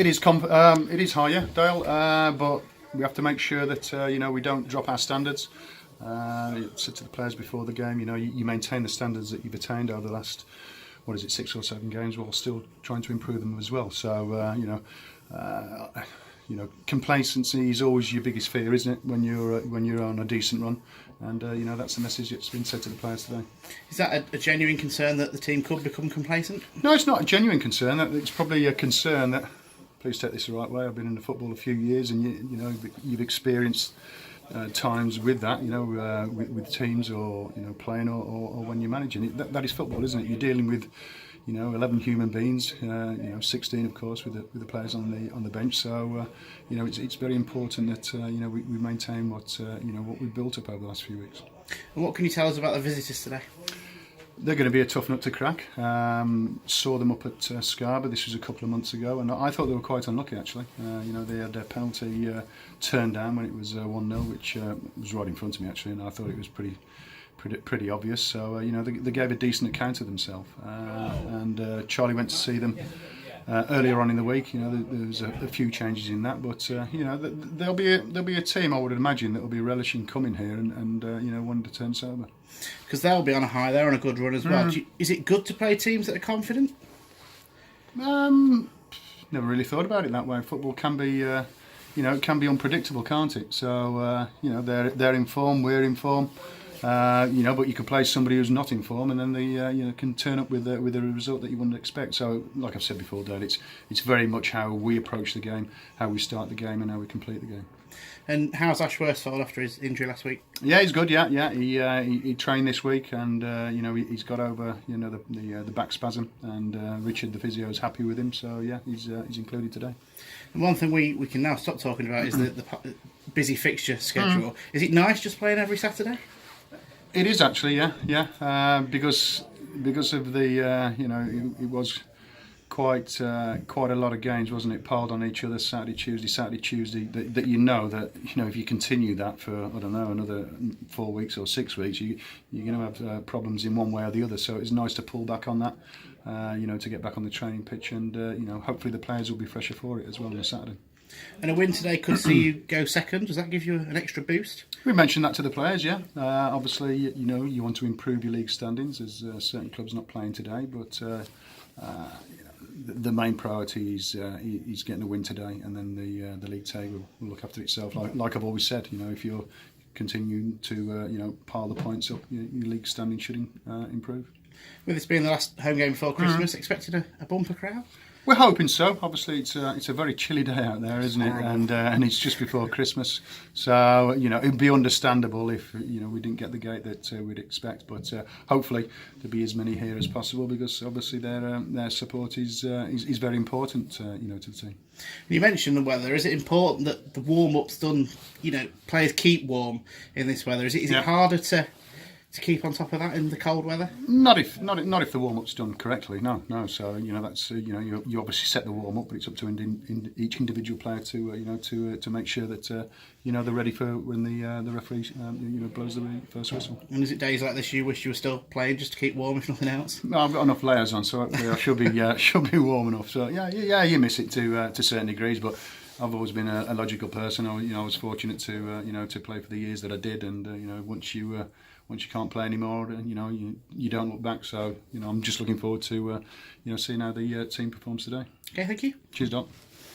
It is higher, Dale, but we have to make sure that we don't drop our standards. Said to the players before the game, you maintain the standards that you've attained over the last, 6 or 7 games, while still trying to improve them as well. So complacency is always your biggest fear, isn't it? When you're on a decent run, and that's the message that's been said to the players today. Is that a genuine concern that the team could become complacent? No, it's not a genuine concern. It's probably a concern that. Please take this the right way. I've been in the football a few years, and you've experienced times with that, with teams or playing or when you're managing. That is football, isn't it? You're dealing with 11 human beings, 16 of course with the players on the bench. So it's very important that we maintain what we've built up over the last few weeks. And what can you tell us about the visitors today? They're going to be a tough nut to crack. Saw them up at Scarborough. This was a couple of months ago, and I thought they were quite unlucky actually. They had their penalty turned down when it was 1-0, which was right in front of me actually, and I thought it was pretty obvious. So they gave a decent account of themselves, and Charlie went to see them earlier on in the week. There was a few changes in that, but there'll be a team, I would imagine, that will be relishing coming here and wanting to turn sober. Because they'll be on a high, they're on a good run as well. Is it good to play teams that are confident? Never really thought about it that way. Football can be, it can be unpredictable, can't it? So they're in form, we're in form. But you can play somebody who's not in form, and then they can turn up with a result that you wouldn't expect. So, like I've said before, Dad, it's very much how we approach the game, how we start the game, and how we complete the game. And how's Ashworth's after his injury last week? Yeah, he's good. Yeah. He trained this week, and he's got over the back spasm, and Richard, the physio, is happy with him. So yeah, he's included today. And one thing we can now stop talking about is the busy fixture schedule. Is it nice just playing every Saturday? It is actually, yeah. Because of the it was quite a lot of games, wasn't it? Piled on each other, Saturday, Tuesday. That if you continue that for another 4 weeks or 6 weeks, you're going to have problems in one way or the other. So it's nice to pull back on that, to get back on the training pitch, and hopefully the players will be fresher for it as well on a Saturday. And a win today could see you go second. Does that give you an extra boost? We mentioned that to the players, yeah. Obviously, you want to improve your league standings. There's certain clubs not playing today, but the main priority is getting a win today, and then the league table will look after itself. Like I've always said, if you're continuing to pile the points up, your league standing should improve. With this being the last home game before Christmas, expected a bumper crowd? We're hoping so. Obviously, it's a very chilly day out there, isn't it? And it's just before Christmas, so it'd be understandable if we didn't get the gate that we'd expect. But hopefully there'll be as many here as possible, because obviously their support is very important, to the team. You mentioned the weather. Is it important that the warm-up's done? Players keep warm in this weather. Is it harder to keep on top of that in the cold weather? Not if the warm-up's done correctly. No. So that's you obviously set the warm-up, but it's up to each individual player to make sure that they're ready for when the referee blows the first whistle. And is it days like this you wish you were still playing just to keep warm, if nothing else? No, I've got enough layers on, so hopefully I should be warm enough. So yeah, you miss it to certain degrees, but I've always been a logical person. I was fortunate to play for the years that I did, and once you can't play anymore, you don't look back. So I'm just looking forward to seeing how the team performs today. Okay, thank you. Cheers, Doc.